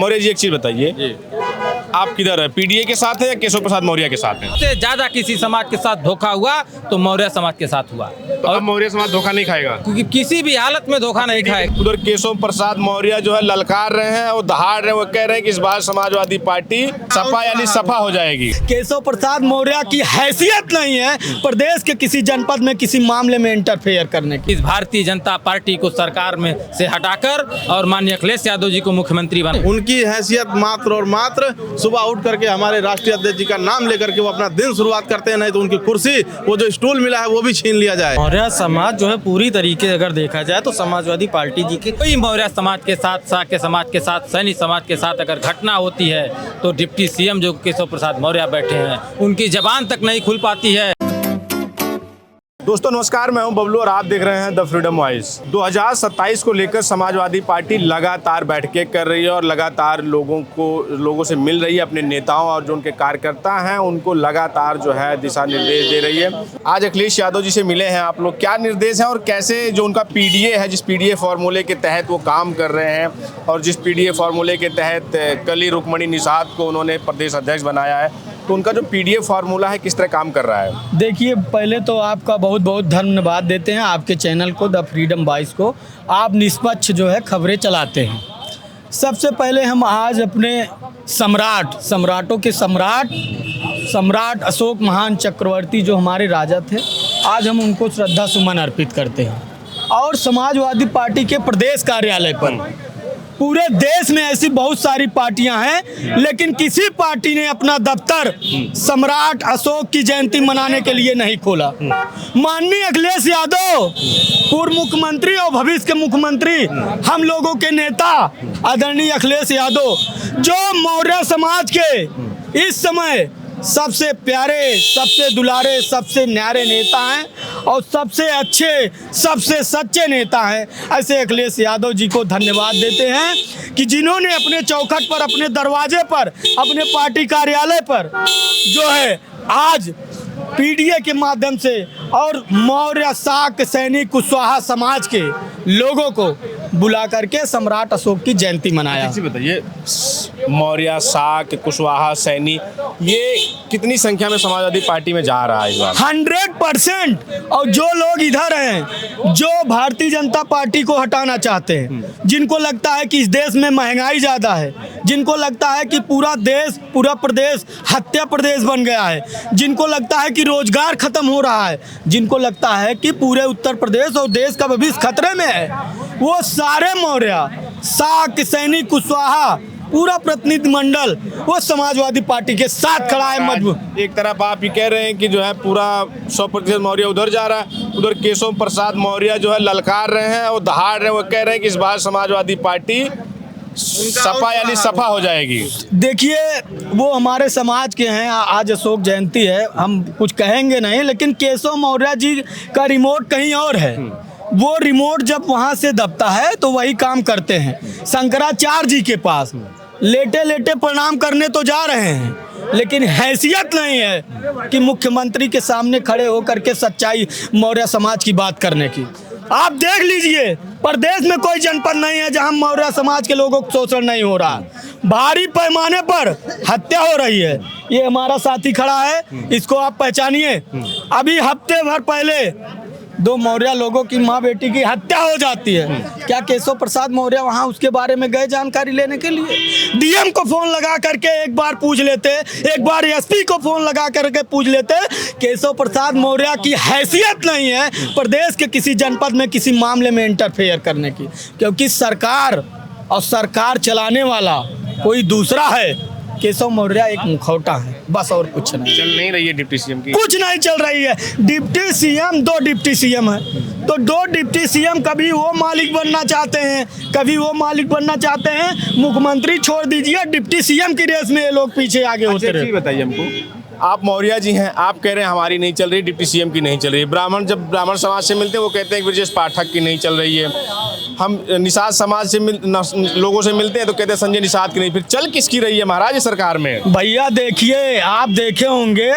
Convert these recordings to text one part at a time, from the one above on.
मौर्य जी एक चीज बताइए, आप किधर है, पीडीए के साथ है या केशव प्रसाद मौर्य के साथ है? सबसे ज्यादा किसी समाज के साथ धोखा हुआ तो मौर्य समाज के साथ हुआ, तो अब मौर्य समाज धोखा नहीं खाएगा क्योंकि किसी भी हालत में धोखा नहीं खाएगा। उधर केशव प्रसाद मौर्य जो है ललकार रहे हैं और दहाड़ रहे हैं, वो कह रहे हैं कि इस बार समाजवादी पार्टी सपा यानी सफा हो जाएगी। केशव प्रसाद मौर्य की हैसियत नहीं है प्रदेश के किसी जनपद में किसी मामले में इंटरफेयर करने की। इस भारतीय जनता पार्टी को सरकार में से हटाकर और माननीय अखिलेश यादव जी को मुख्यमंत्री बना। उनकी हैसियत मात्र और मात्र सुबह उठ करके हमारे राष्ट्रीय अध्यक्ष जी का नाम लेकर के वो अपना दिन शुरुआत करते हैं, नहीं तो उनकी कुर्सी, वो जो स्टूल मिला है वो भी छीन लिया जाए। मौर्य समाज जो है पूरी तरीके से अगर देखा जाए तो समाजवादी पार्टी जी की कोई मौर्य समाज के साथ, साक्य समाज के साथ, सैनी समाज के साथ अगर घटना होती है तो डिप्टी सीएम जो केशव प्रसाद मौर्य बैठे हैं उनकी जबान तक नहीं खुल पाती है। दोस्तों नमस्कार, मैं हूं बबलू और आप देख रहे हैं द फ्रीडम वॉइस। 2027 को लेकर समाजवादी पार्टी लगातार बैठकें कर रही है और लगातार लोगों से मिल रही है, अपने नेताओं और जो उनके कार्यकर्ता हैं उनको लगातार जो है दिशा निर्देश दे रही है। आज अखिलेश यादव जी से मिले हैं आप लोग, क्या निर्देश हैं और कैसे जो उनका पीडीए है, जिस पीडीए फार्मूले के तहत वो काम कर रहे हैं और जिस पीडीए फार्मूले के तहत कल ही रुक्मणी निषाद को उन्होंने प्रदेश अध्यक्ष बनाया है, तो उनका जो पीडीए फार्मूला है किस तरह काम कर रहा है? देखिए, पहले तो आपका बहुत बहुत धन्यवाद देते हैं आपके चैनल को, द फ्रीडम वॉइस को। आप निष्पक्ष जो है खबरें चलाते हैं। सबसे पहले हम आज अपने सम्राटों के सम्राट अशोक महान चक्रवर्ती जो हमारे राजा थे, आज हम उनको श्रद्धा सुमन अर्पित करते हैं। और समाजवादी पार्टी के प्रदेश कार्यालय पर पूरे देश में ऐसी बहुत सारी पार्टियां हैं, लेकिन किसी पार्टी ने अपना दफ्तर सम्राट अशोक की जयंती मनाने के लिए नहीं खोला। माननीय अखिलेश यादव, पूर्व मुख्यमंत्री और भविष्य के मुख्यमंत्री, हम लोगों के नेता आदरणीय अखिलेश यादव, जो मौर्य समाज के इस समय सबसे प्यारे, सबसे दुलारे, सबसे न्यारे नेता हैं और सबसे अच्छे, सबसे सच्चे नेता हैं, ऐसे अखिलेश यादव जी को धन्यवाद देते हैं कि जिन्होंने अपने चौखट पर, अपने दरवाजे पर, अपने पार्टी कार्यालय पर जो है आज पीडीए के माध्यम से और मौर्य, शाक्य, सैनिक, कुशवाहा समाज के लोगों को बुला करके सम्राट अशोक की जयंती मनाया। बताइए, मौर्य, शाक्य, कुशवाहा, सैनी, ये कितनी संख्या में समाजवादी पार्टी में जा रहा है इस बार? 100%। और जो लोग इधर हैं, जो भारतीय जनता पार्टी को हटाना चाहते हैं, जिनको लगता है कि इस देश में महंगाई ज़्यादा है, जिनको लगता है कि पूरा देश, पूरा प्रदेश हत्या प्रदेश बन गया है, जिनको लगता है कि रोजगार खत्म हो रहा है, जिनको लगता है कि पूरे उत्तर प्रदेश और देश का भविष्य खतरे में है, वो सारे मौर्य, शाक्य, सैनिक, कुशवाहा, पूरा प्रतिनिधि मंडल वो समाजवादी पार्टी के साथ खड़ा है मजबूत। एक तरफ आप ये कह रहे हैं कि जो है पूरा 100% मौर्य उधर जा रहा है, उधर केशव प्रसाद मौर्य जो है ललकार रहे हैं और दहाड़ रहे हैं, वो कह रहे हैं कि इस बार समाजवादी पार्टी सपा यानी सफा हो जाएगी। देखिए, वो हमारे समाज के हैं, आज अशोक जयंती है, हम कुछ कहेंगे नहीं, लेकिन केशव मौर्य जी का रिमोट कहीं और है। वो रिमोट जब वहाँ से दबता है तो वही काम करते हैं। शंकराचार्य जी के पास लेटे लेटे प्रणाम करने तो जा रहे हैं, लेकिन हैसियत नहीं है कि मुख्यमंत्री के सामने खड़े होकर के सच्चाई मौर्य समाज की बात करने की। आप देख लीजिए, प्रदेश में कोई जनपद नहीं है जहां मौर्य समाज के लोगों को शोषण नहीं हो रहा। भारी पैमाने पर हत्या हो रही है। ये हमारा साथी खड़ा है, इसको आप पहचानिए। अभी हफ्ते भर पहले 2 मौर्य लोगों की माँ बेटी की हत्या हो जाती है। क्या केशव प्रसाद मौर्य वहाँ उसके बारे में गए जानकारी लेने के लिए? डीएम को फोन लगा करके एक बार पूछ लेते, एक बार एसपी को फोन लगा करके पूछ लेते। केशव प्रसाद मौर्य की हैसियत नहीं है प्रदेश के किसी जनपद में किसी मामले में इंटरफेयर करने की, क्योंकि सरकार और सरकार चलाने वाला कोई दूसरा है। केशव मौर्य एक मुखौटा है, बस और कुछ नहीं। चल नहीं रही है डिप्टी सीएम की, कुछ नहीं चल रही है। डिप्टी सीएम 2 डिप्टी सीएम है, तो 2 डिप्टी सीएम कभी वो मालिक बनना चाहते हैं, कभी वो मालिक बनना चाहते हैं। मुख्यमंत्री छोड़ दीजिए, डिप्टी सीएम की रेस में ये लोग पीछे आगे होते रहे। बताइए हमको, आप मौर्य जी हैं, आप कह रहे हैं हमारी नहीं चल रही, डिप्टी सीएम की नहीं चल रही। ब्राह्मण जब ब्राह्मण समाज से मिलते हैं वो कहते हैं कि ब्रजेश पाठक की नहीं चल रही है। हम निषाद समाज से लोगों से मिलते हैं तो कहते हैं संजय निषाद की नहीं। फिर चल किसकी रही है महाराज सरकार में? भैया देखिए, आप देखे होंगे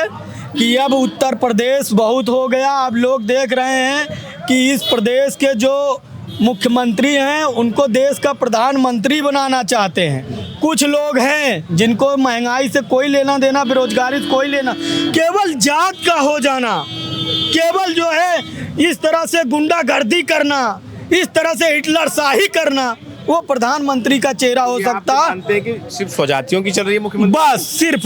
कि अब उत्तर प्रदेश बहुत हो गया। अब लोग देख रहे हैं कि इस प्रदेश के जो मुख्यमंत्री हैं उनको देश का प्रधानमंत्री बनाना चाहते हैं। कुछ लोग हैं जिनको महंगाई से कोई लेना देना, बेरोजगारी से कोई लेना, केवल जात का हो जाना, केवल जो है इस तरह से गुंडागर्दी करना, इस तरह से हिटलर शाही करना, वो प्रधानमंत्री का चेहरा हो सकता। मानते हैं कि सिर्फ स्वजातियों की चल रही है मुख्यमंत्री? बस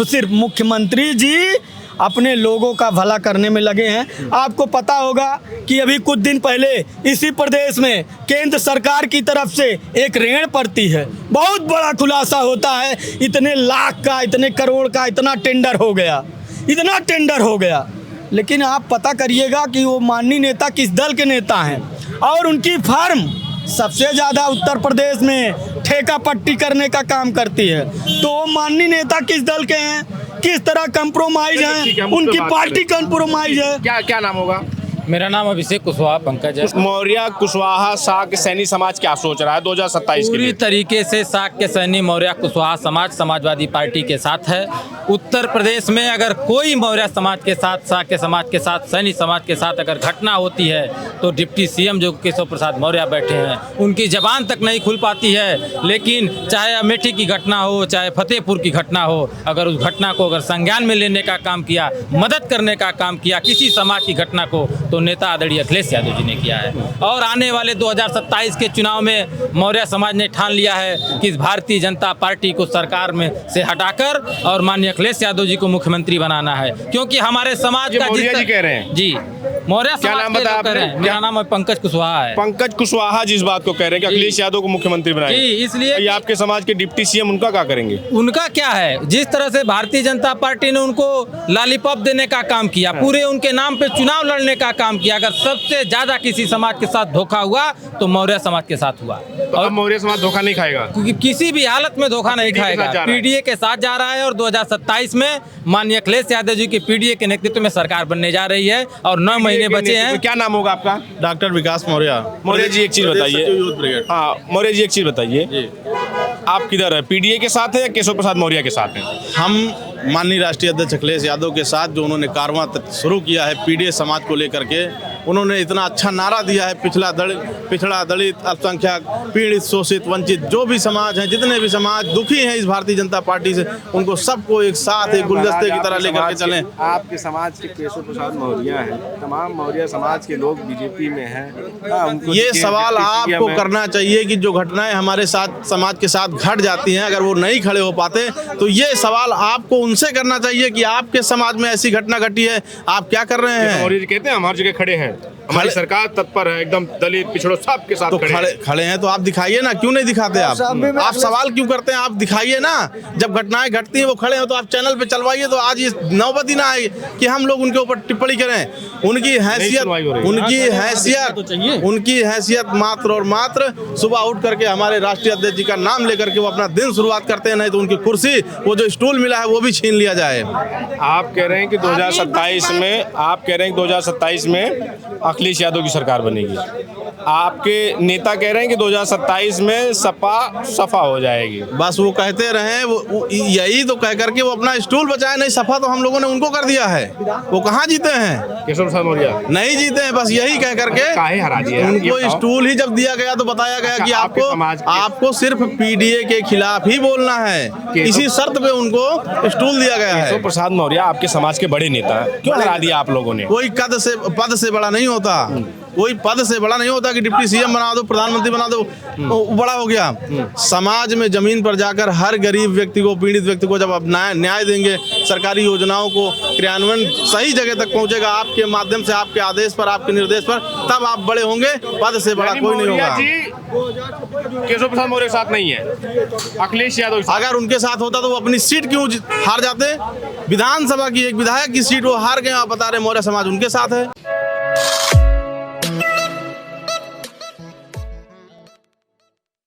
सिर्फ मुख्यमंत्री जी अपने लोगों का भला करने में लगे हैं। आपको पता होगा कि अभी कुछ दिन पहले इसी प्रदेश में केंद्र सरकार की तरफ से एक ऋण पड़ती है, बहुत बड़ा खुलासा होता है, इतने लाख का, इतने करोड़ का, इतना टेंडर हो गया, इतना टेंडर हो गया। लेकिन आप पता करिएगा कि वो माननीय नेता किस दल के नेता हैं, और उनकी फर्म सबसे ज़्यादा उत्तर प्रदेश में ठेका पट्टी करने का काम करती है। तो वो माननीय नेता किस दल के हैं, किस तरह कंप्रोमाइज हैं, उनकी पार्टी कंप्रोमाइज है। क्या नाम होगा? मेरा नाम अभिषेक कुशवाहा पंकज है। मौर्य कुशवाहा शाक्य सैनी समाज क्या सोच रहा है 2027 के पूरी लिए? तरीके से शाक्य सैनी मौर्य कुशवाहा समाज समाजवादी पार्टी के साथ है। उत्तर प्रदेश में अगर कोई मौर्य समाज के साथ, शाक्य समाज के साथ, सैनी समाज के साथ अगर घटना होती है तो डिप्टी सीएम जो केशव प्रसाद मौर्य बैठे हैं उनकी जबान तक नहीं खुल पाती है। लेकिन चाहे अमेठी की घटना हो, चाहे फतेहपुर की घटना हो, अगर उस घटना को अगर संज्ञान में लेने का काम किया, मदद करने का काम किया किसी समाज की घटना को, तो नेता आदरणीय अखिलेश यादव जी ने किया है। और आने वाले 2027 के चुनाव में मौर्य समाज ने ठान लिया है कि भारतीय जनता पार्टी को सरकार में से हटाकर और माननीय अखिलेश यादव जी को मुख्यमंत्री बनाना है, क्योंकि हमारे समाज का मौर्य जी कह रहे हैं जी, मौर्य क्या समाज नाम के बताया लोग कह रहे हैं। आपने? मेरा नाम पंकज कुशवाहा है। पंकज कुशवाहा जिस बात को कह रहे हैं कि अखिलेश यादव को मुख्यमंत्री बनाएंगे, जी, इसलिए ये आपके समाज के डिप्टी सीएम उनका क्या करेंगे? उनका क्या है, जिस तरह से भारतीय जनता पार्टी ने उनको लॉलीपॉप देने का काम किया, पूरे उनके नाम पे चुनाव लड़ने का काम किया, अगर सबसे ज्यादा किसी समाज के साथ धोखा हुआ तो मौर्य समाज के साथ हुआ। और मौर्य समाज धोखा नहीं खाएगा, क्योंकि किसी भी हालत में धोखा नहीं PDA के साथ जा खाएगा। रहा है। पीडीए के साथ जा रहा है और 2027 में माननीय अखिलेश यादव जी की पीडीए के नेतृत्व में सरकार बनने जा रही है और 9 महीने बचे हैं। क्या नाम होगा आपका? डॉक्टर विकास मौर्य। मौर्य जी एक चीज बताइए, हाँ मौर्य जी एक चीज बताइए, आप किधर है, पीडीए के साथ है या केशव प्रसाद मौर्य के साथ हैं? हम माननीय राष्ट्रीय अध्यक्ष अखिलेश यादव के साथ जो उन्होंने कारवां शुरू किया है पीडीए समाज को लेकर के, उन्होंने इतना अच्छा नारा दिया है, पिछड़ा दलित अल्पसंख्यक पीड़ित शोषित वंचित जो भी समाज हैं, जितने भी समाज दुखी हैं इस भारतीय जनता पार्टी से, उनको सबको एक साथ एक गुलदस्ते की तरह लेकर के चलें। आपके समाज के केशव प्रसाद मौर्य हैं, तमाम मौर्य समाज के लोग बीजेपी में हैं। ये सवाल आपको करना चाहिए कि जो घटनाएं हमारे साथ समाज के साथ घट जाती हैं, अगर वो नहीं खड़े हो पाते तो ये सवाल आपको उनसे करना चाहिए कि आपके समाज में ऐसी घटना घटी है, आप क्या कर रहे हैं। मौर्य जी कहते हैं हम हर जगह खड़े हैं, हमारी सरकार तत्पर है, एकदम दलित पिछड़ों सबके साथ तो खड़े हैं तो आप दिखाइए ना, क्यों नहीं दिखाते आप सवाल क्यों करते हैं, आप दिखाइए ना। जब घटनाएं घटती हैं वो खड़े हो तो आप चैनल पे चलवाइए, तो आज ये नौबत ही ना आए कि हम लोग उनके ऊपर टिप्पणी करें। उनकी हैसियत मात्र और मात्र सुबह उठ करके हमारे राष्ट्रीय अध्यक्ष जी का नाम लेकर के वो अपना दिन शुरुआत करते हैं, नहीं तो उनकी कुर्सी, वो जो स्टूल मिला है वो भी छीन लिया जाए। आप कह रहे हैं कि 2027 में अखिलेश यादव की सरकार बनेगी, आपके नेता कह रहे हैं कि 2027 में सपा सफा हो जाएगी। बस वो कहते रहे, वो यही तो कह करके वो अपना स्टूल बचाए, नहीं सफा तो हम लोगों ने उनको कर दिया है। वो कहाँ जीते हैं? केशव प्रसाद मौर्य नहीं जीते हैं, बस यही कह करके काहे हरा दिया? उनको स्टूल ही जब दिया गया तो बताया गया कि आपको सिर्फ पीडीए के खिलाफ ही बोलना है, इसी शर्त पे उनको स्टूल दिया गया है। केशव प्रसाद मौर्य आपके समाज के बड़े नेता हैं, क्यों हरा दिया आप लोगों ने? कोई पद से बड़ा नहीं होता, कोई पद से बड़ा नहीं होता कि डिप्टी सीएम बना दो, प्रधानमंत्री बना दो, बड़ा हो गया। समाज में जमीन पर जाकर हर गरीब व्यक्ति को, पीड़ित व्यक्ति को जब आप न्याय देंगे, सरकारी योजनाओं को क्रियान्वयन सही जगह तक पहुंचेगा आपके माध्यम से, आपके आदेश पर, आपके निर्देश पर, तब आप बड़े होंगे। पद से बड़ा कोई नहीं होगा। केशव प्रसाद मौर्य के साथ नहीं है, अखिलेश यादव अगर उनके साथ होता तो वो अपनी सीट क्यों हार जाते? विधानसभा की एक विधायक की सीट वो हार गए, आप बता रहे मौर्य समाज उनके साथ है।